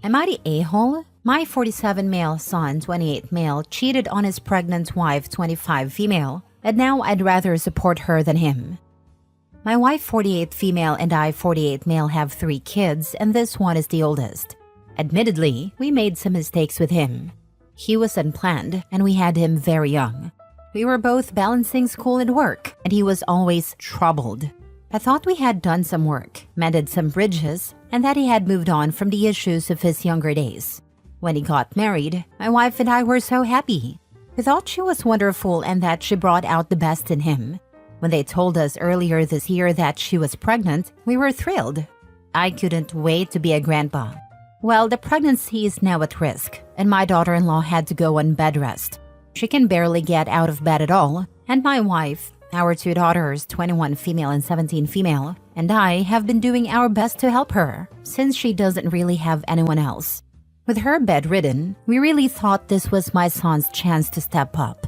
Am I the a-hole? My 47 male son, 28 male, cheated on his pregnant wife, 25 female, and now I'd rather support her than him. My wife, 48 female, and I, 48 male, have 3 kids, and this one is the oldest. Admittedly, we made some mistakes with him. He was unplanned, and we had him very young. We were both balancing school and work, and he was always troubled. I thought we had done some work, mended some bridges, and that he had moved on from the issues of his younger days. When he got married, my wife and I were so happy. We thought she was wonderful and that she brought out the best in him. When they told us earlier this year that she was pregnant, we were thrilled. I couldn't wait to be a grandpa. Well, the pregnancy is now at risk, and my daughter-in-law had to go on bed rest. She can barely get out of bed at all, and my wife, our 2 daughters, 21 female and 17 female, and I have been doing our best to help her, since she doesn't really have anyone else. With her bedridden, we really thought this was my son's chance to step up.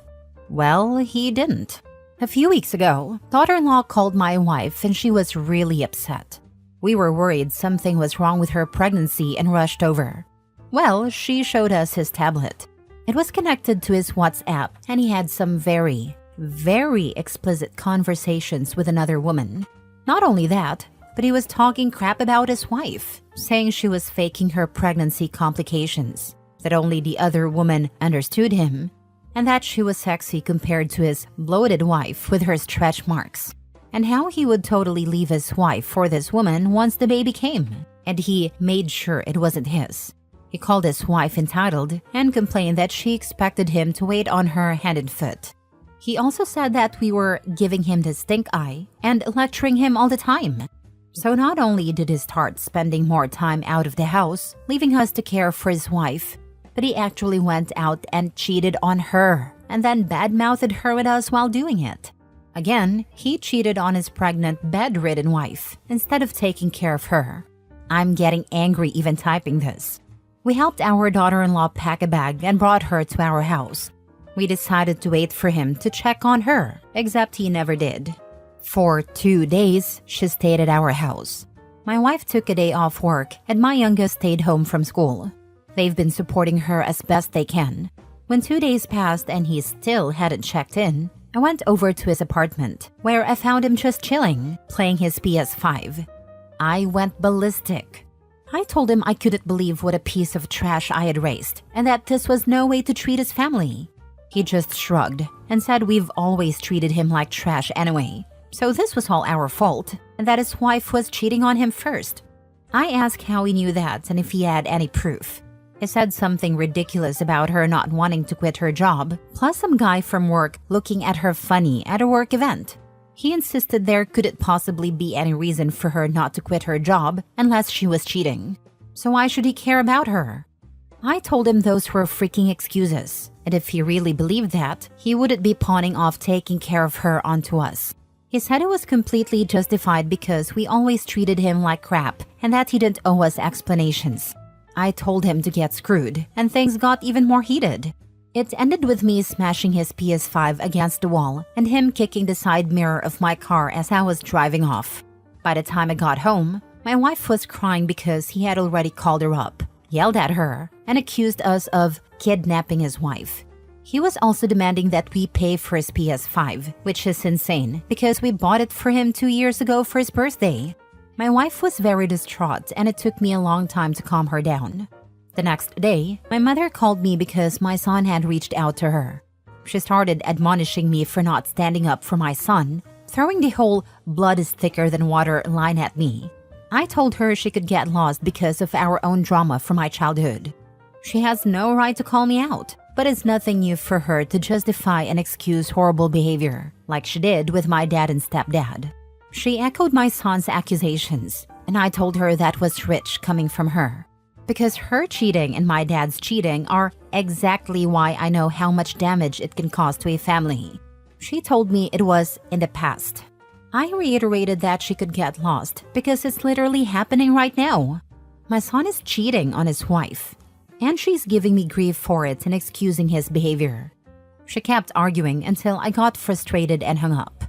Well, he didn't. A few weeks ago, daughter-in-law called my wife and she was really upset. We were worried something was wrong with her pregnancy and rushed over. Well, she showed us his tablet. It was connected to his WhatsApp and he had some very explicit conversations with another woman. Not only that, but he was talking crap about his wife, saying she was faking her pregnancy complications, that only the other woman understood him, and that she was sexy compared to his bloated wife with her stretch marks, and how he would totally leave his wife for this woman once the baby came, and he made sure it wasn't his. He called his wife entitled and complained that she expected him to wait on her hand and foot. He also said that we were giving him the stink eye and lecturing him all the time. So not only did he start spending more time out of the house, leaving us to care for his wife, but he actually went out and cheated on her and then badmouthed her with us while doing it. Again, he cheated on his pregnant, bedridden wife instead of taking care of her. I'm getting angry even typing this. We helped our daughter-in-law pack a bag and brought her to our house. We decided to wait for him to check on her, except he never did. For 2 days, she stayed at our house. My wife took a day off work and my youngest stayed home from school. They've been supporting her as best they can. When 2 days passed and he still hadn't checked in, I went over to his apartment, where I found him just chilling, playing his PS5. I went ballistic. I told him I couldn't believe what a piece of trash I had raised, and that this was no way to treat his family. He just shrugged and said we've always treated him like trash anyway, so this was all our fault, and that his wife was cheating on him first. I asked how he knew that and if he had any proof. He said something ridiculous about her not wanting to quit her job, plus some guy from work looking at her funny at a work event. He insisted there couldn't possibly be any reason for her not to quit her job unless she was cheating. So why should he care about her? I told him those were freaking excuses, and if he really believed that, he wouldn't be pawning off taking care of her onto us. He said it was completely justified because we always treated him like crap and that he didn't owe us explanations. I told him to get screwed, and things got even more heated. It ended with me smashing his PS5 against the wall and him kicking the side mirror of my car as I was driving off. By the time I got home, my wife was crying because he had already called her up, yelled at her, and accused us of kidnapping his wife. He was also demanding that we pay for his PS5, which is insane because we bought it for him 2 years ago for his birthday. My wife was very distraught and it took me a long time to calm her down. The next day, my mother called me because my son had reached out to her. She started admonishing me for not standing up for my son, throwing the whole blood is thicker than water line at me. I told her she could get lost because of our own drama from my childhood. She has no right to call me out, but it's nothing new for her to justify and excuse horrible behavior, like she did with my dad and stepdad. She echoed my son's accusations, and I told her that was rich coming from her. Because her cheating and my dad's cheating are exactly why I know how much damage it can cause to a family. She told me it was in the past. I reiterated that she could get lost because it's literally happening right now. My son is cheating on his wife, and she's giving me grief for it and excusing his behavior. She kept arguing until I got frustrated and hung up.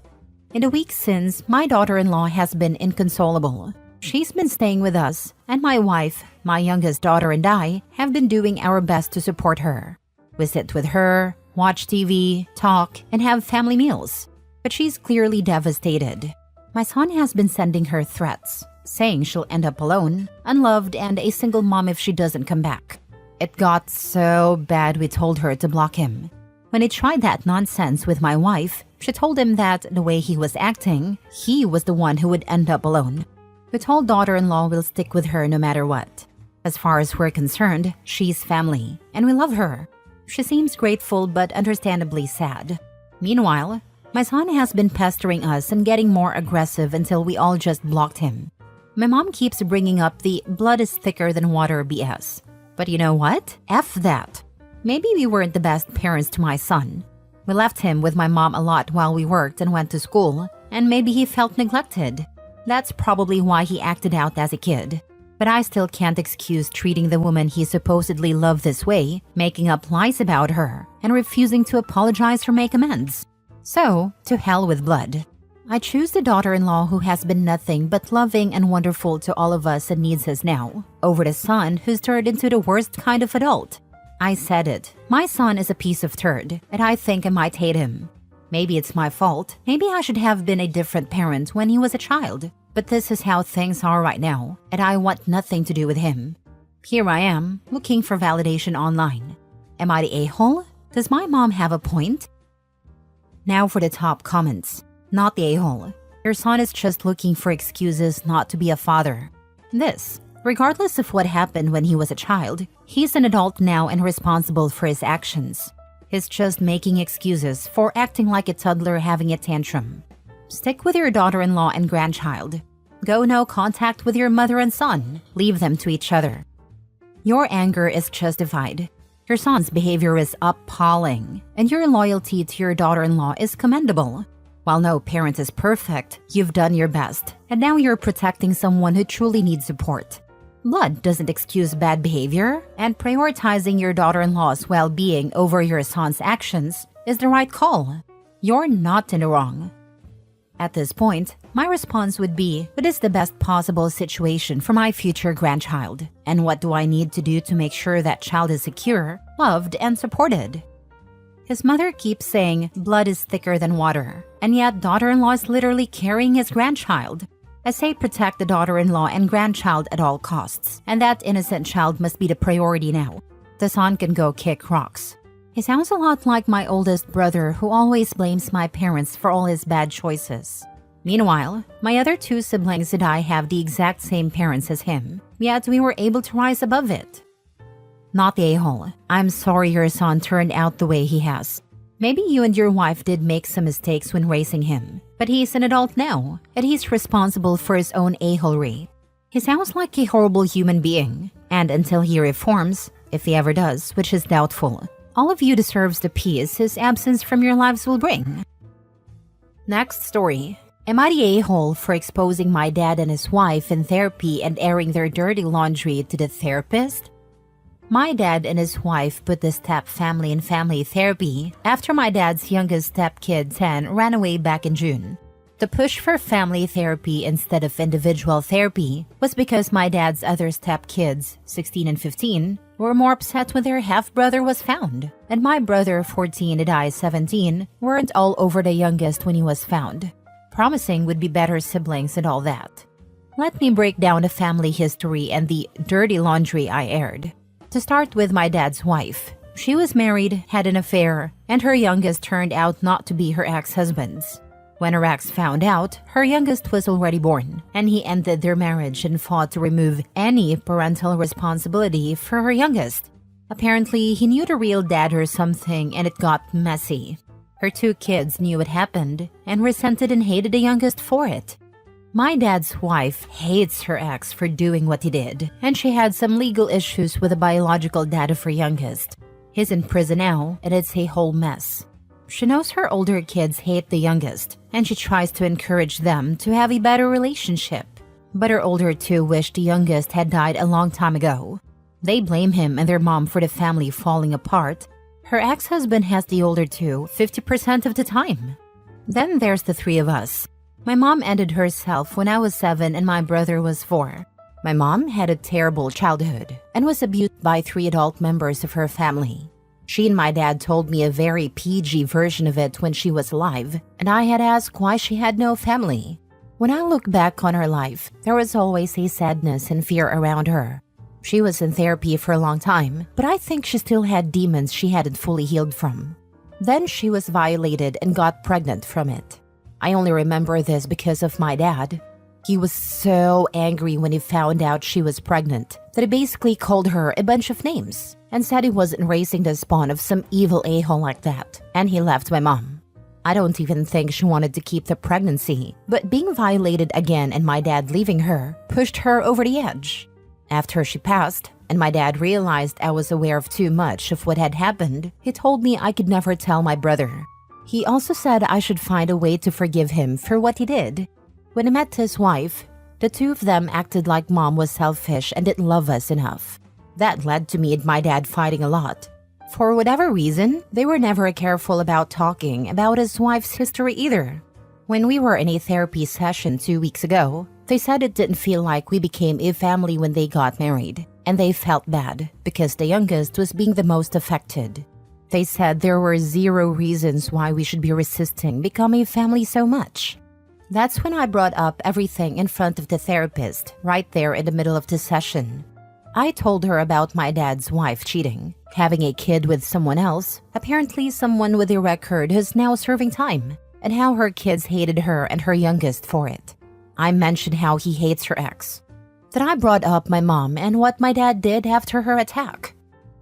In the weeks since, my daughter-in-law has been inconsolable. She's been staying with us, and my wife, my youngest daughter, and I have been doing our best to support her. We sit with her, watch TV, talk, and have family meals. But she's clearly devastated. My son has been sending her threats, saying she'll end up alone, unloved, and a single mom if she doesn't come back. It got so bad we told her to block him. When he tried that nonsense with my wife, she told him that the way he was acting, he was the one who would end up alone. We told daughter-in-law we'll stick with her no matter what. As far as we're concerned, she's family, and we love her. She seems grateful but understandably sad. Meanwhile, my son has been pestering us and getting more aggressive until we all just blocked him. My mom keeps bringing up the blood is thicker than water BS. But you know what? F that. Maybe we weren't the best parents to my son. We left him with my mom a lot while we worked and went to school, and maybe he felt neglected. That's probably why he acted out as a kid. But I still can't excuse treating the woman he supposedly loved this way, making up lies about her, and refusing to apologize or make amends. So, to hell with blood. I choose the daughter-in-law who has been nothing but loving and wonderful to all of us and needs us now, over the son who's turned into the worst kind of adult. I said it. My son is a piece of turd, and I think I might hate him. Maybe it's my fault. Maybe I should have been a different parent when he was a child. But this is how things are right now, and I want nothing to do with him. Here I am, looking for validation online. Am I the a-hole? Does my mom have a point? Now for the top comments. Not the a-hole. Your son is just looking for excuses not to be a father. This, regardless of what happened when he was a child, he's an adult now and responsible for his actions. He's just making excuses for acting like a toddler having a tantrum. Stick with your daughter-in-law and grandchild. Go no contact with your mother and son. Leave them to each other. Your anger is justified. Your son's behavior is appalling, and your loyalty to your daughter-in-law is commendable. While no parent is perfect, you've done your best, and now you're protecting someone who truly needs support. Blood doesn't excuse bad behavior, and prioritizing your daughter-in-law's well-being over your son's actions is the right call. You're not in the wrong. At this point, my response would be, what is the best possible situation for my future grandchild? And what do I need to do to make sure that child is secure, loved, and supported? His mother keeps saying blood is thicker than water, and yet daughter-in-law is literally carrying his grandchild. I say protect the daughter-in-law and grandchild at all costs, and that innocent child must be the priority now. The son can go kick rocks. He sounds a lot like my oldest brother who always blames my parents for all his bad choices. Meanwhile, my other two siblings and I have the exact same parents as him, yet we were able to rise above it. Not the a-hole. I'm sorry your son turned out the way he has. Maybe you and your wife did make some mistakes when raising him, but he's an adult now, and he's responsible for his own a-holery. He sounds like a horrible human being, and until he reforms, if he ever does, which is doubtful, all of you deserves the peace his absence from your lives will bring. Next story. Am I the a-hole for exposing my dad and his wife in therapy and airing their dirty laundry to the therapist? My dad and his wife put the step family in family therapy after my dad's youngest stepkid 10 ran away back in June. The push for family therapy instead of individual therapy was because my dad's other stepkids, 16 and 15, were more upset when their half-brother was found, and my brother, 14, and I, 17, weren't all over the youngest when he was found, promising would be better siblings and all that. Let me break down the family history and the dirty laundry I aired. To start with my dad's wife. She was married, had an affair, and her youngest turned out not to be her ex-husband's. When her ex found out, her youngest was already born, and he ended their marriage and fought to remove any parental responsibility for her youngest. Apparently, he knew the real dad or something, and it got messy. Her two kids knew what happened and resented and hated the youngest for it. My dad's wife hates her ex for doing what he did, and she had some legal issues with the biological dad of her youngest. He's in prison now, and it's a whole mess. She knows her older kids hate the youngest, and she tries to encourage them to have a better relationship. But her older two wish the youngest had died a long time ago. They blame him and their mom for the family falling apart. Her ex-husband has the older two 50% of the time. Then there's the three of us. My mom ended herself when I was 7 and my brother was 4. My mom had a terrible childhood and was abused by 3 adult members of her family. She and my dad told me a very PG version of it when she was alive, and I had asked why she had no family. When I look back on her life, there was always a sadness and fear around her. She was in therapy for a long time, but I think she still had demons she hadn't fully healed from. Then she was violated and got pregnant from it. I only remember this because of my dad. He was so angry when he found out she was pregnant that he basically called her a bunch of names and said he wasn't raising the spawn of some evil a-hole like that, and he left my mom. I don't even think she wanted to keep the pregnancy, but being violated again and my dad leaving her pushed her over the edge. After she passed, and my dad realized I was aware of too much of what had happened, he told me I could never tell my brother. He also said I should find a way to forgive him for what he did. When I met his wife, the two of them acted like mom was selfish and didn't love us enough. That led to me and my dad fighting a lot. For whatever reason, they were never careful about talking about his wife's history either. When we were in a therapy session 2 weeks ago, they said it didn't feel like we became a family when they got married, and they felt bad because the youngest was being the most affected. They said there were 0 reasons why we should be resisting becoming a family so much. That's when I brought up everything in front of the therapist, right there in the middle of the session. I told her about my dad's wife cheating, having a kid with someone else, apparently someone with a record who's now serving time, and how her kids hated her and her youngest for it. I mentioned how he hates her ex. Then I brought up my mom and what my dad did after her attack.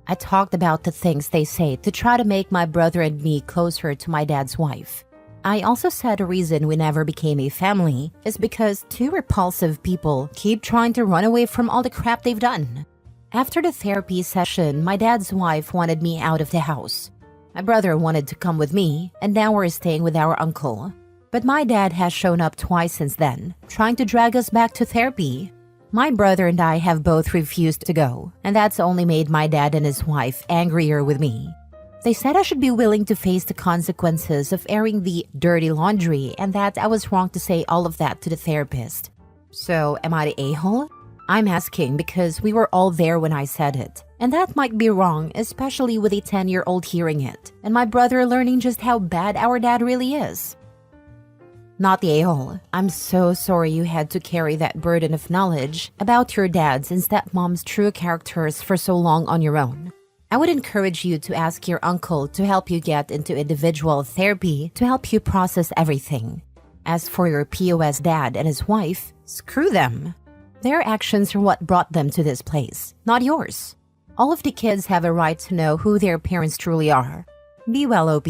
I talked about the things they say to try to make my brother and me closer to my dad's wife. I also said a reason we never became a family is because 2 repulsive people keep trying to run away from all the crap they've done. After the therapy session, my dad's wife wanted me out of the house. My brother wanted to come with me, and now we're staying with our uncle. But my dad has shown up twice since then, trying to drag us back to therapy. My brother and I have both refused to go, and that's only made my dad and his wife angrier with me. They said I should be willing to face the consequences of airing the dirty laundry and that I was wrong to say all of that to the therapist. So, am I the a-hole? I'm asking because we were all there when I said it, and that might be wrong, especially with a 10-year-old hearing it, and my brother learning just how bad our dad really is. Not the a-hole. I'm so sorry you had to carry that burden of knowledge about your dad's and stepmom's true characters for so long on your own. I would encourage you to ask your uncle to help you get into individual therapy to help you process everything. As for your POS dad and his wife, screw them. Their actions are what brought them to this place, not yours. All of the kids have a right to know who their parents truly are. Be well, OP.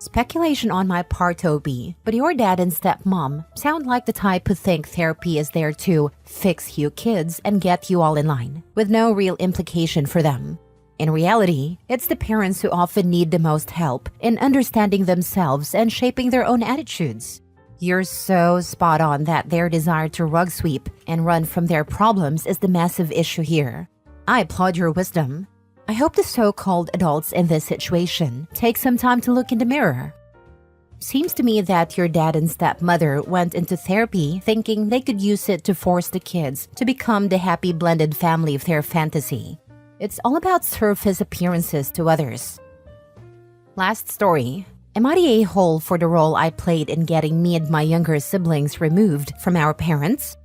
Speculation on my part, OP, but your dad and stepmom sound like the type who think therapy is there to fix you kids and get you all in line, with no real implication for them. In reality, it's the parents who often need the most help in understanding themselves and shaping their own attitudes. You're so spot on that their desire to rug sweep and run from their problems is the massive issue here. I applaud your wisdom. I hope the so-called adults in this situation take some time to look in the mirror. Seems to me that your dad and stepmother went into therapy thinking they could use it to force the kids to become the happy blended family of their fantasy. It's all about surface appearances to others. Last story. Am I the a-hole for the role I played in getting me and my younger siblings removed from our parents?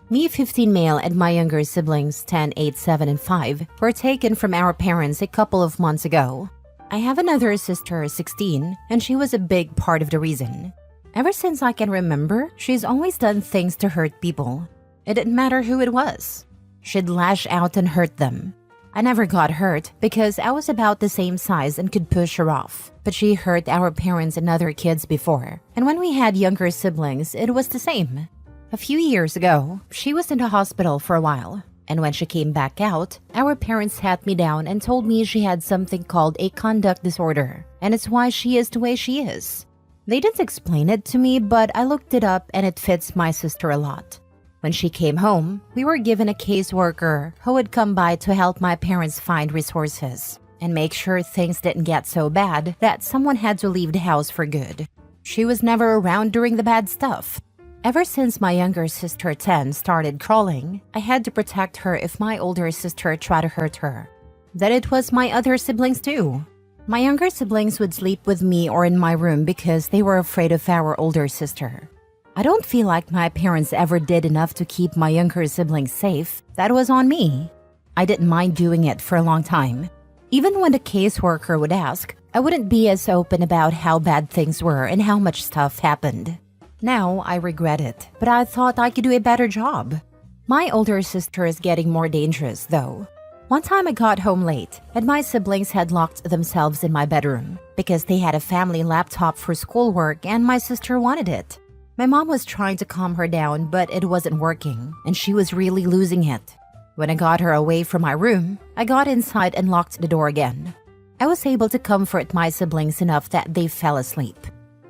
Me, 15 male, and my younger siblings, 10, 8, 7, and 5, were taken from our parents a couple of months ago. I have another sister, 16, and she was a big part of the reason. Ever since I can remember, she's always done things to hurt people. It didn't matter who it was. She'd lash out and hurt them. I never got hurt because I was about the same size and could push her off. But she hurt our parents and other kids before. And when we had younger siblings, it was the same. A few years ago, she was in the hospital for a while. And when she came back out, our parents sat me down and told me she had something called a conduct disorder. And it's why she is the way she is. They didn't explain it to me, but I looked it up and it fits my sister a lot. When she came home, we were given a caseworker who would come by to help my parents find resources and make sure things didn't get so bad that someone had to leave the house for good. She was never around during the bad stuff. Ever since my younger sister 10 started crawling, I had to protect her if my older sister tried to hurt her. Then it was my other siblings too. My younger siblings would sleep with me or in my room because they were afraid of our older sister. I don't feel like my parents ever did enough to keep my younger siblings safe. That was on me. I didn't mind doing it for a long time. Even when the caseworker would ask, I wouldn't be as open about how bad things were and how much stuff happened. Now I regret it, but I thought I could do a better job. My older sister is getting more dangerous, though. One time I got home late, and my siblings had locked themselves in my bedroom because they had a family laptop for schoolwork and my sister wanted it. My mom was trying to calm her down, but it wasn't working, and she was really losing it. When I got her away from my room, I got inside and locked the door again. I was able to comfort my siblings enough that they fell asleep.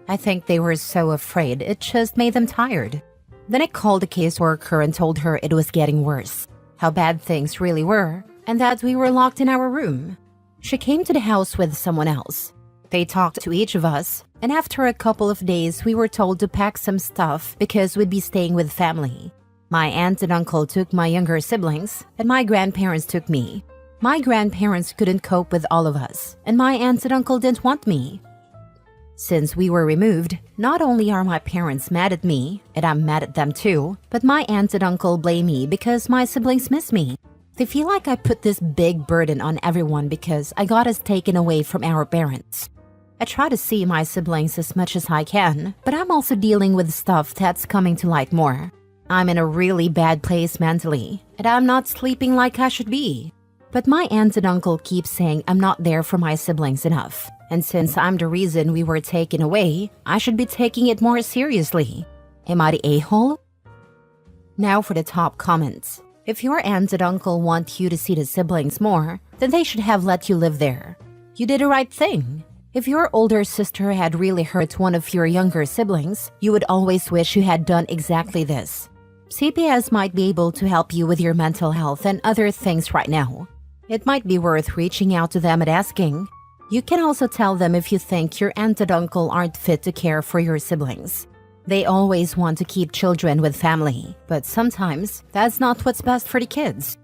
I think they were so afraid it just made them tired. Then I called the caseworker and told her it was getting worse, how bad things really were, and that we were locked in our room. She came to the house with someone else. They talked to each of us, and after a couple of days we were told to pack some stuff because we'd be staying with family. My aunt and uncle took my younger siblings, and my grandparents took me. My grandparents couldn't cope with all of us, and my aunt and uncle didn't want me. Since we were removed, not only are my parents mad at me, and I'm mad at them too, but my aunt and uncle blame me because my siblings miss me. They feel like I put this big burden on everyone because I got us taken away from our parents. I try to see my siblings as much as I can, but I'm also dealing with stuff that's coming to light more. I'm in a really bad place mentally, and I'm not sleeping like I should be. But my aunt and uncle keep saying I'm not there for my siblings enough. And since I'm the reason we were taken away, I should be taking it more seriously. Am I the a-hole? Now for the top comments. If your aunt and uncle want you to see the siblings more, then they should have let you live there. You did the right thing. If your older sister had really hurt one of your younger siblings, you would always wish you had done exactly this. CPS might be able to help you with your mental health and other things right now. It might be worth reaching out to them and asking. You can also tell them if you think your aunt and uncle aren't fit to care for your siblings. They always want to keep children with family, but sometimes that's not what's best for the kids.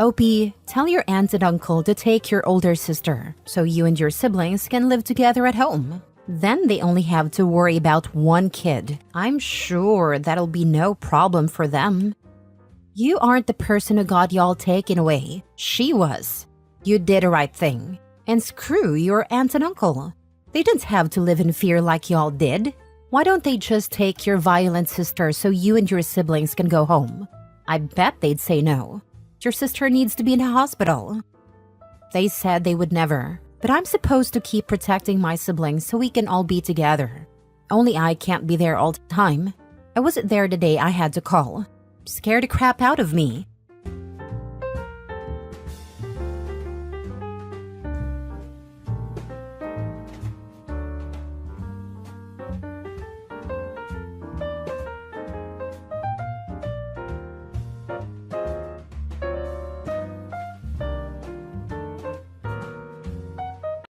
OP, tell your aunt and uncle to take your older sister so you and your siblings can live together at home. Then they only have to worry about one kid. I'm sure that'll be no problem for them. You aren't the person who got y'all taken away. She was. You did the right thing. And screw your aunt and uncle. They didn't have to live in fear like y'all did. Why don't they just take your violent sister so you and your siblings can go home? I bet they'd say no. Your sister needs to be in a hospital. They said they would never, but I'm supposed to keep protecting my siblings so we can all be together. Only I can't be there all the time. I wasn't there the day I had to call. Scared the crap out of me.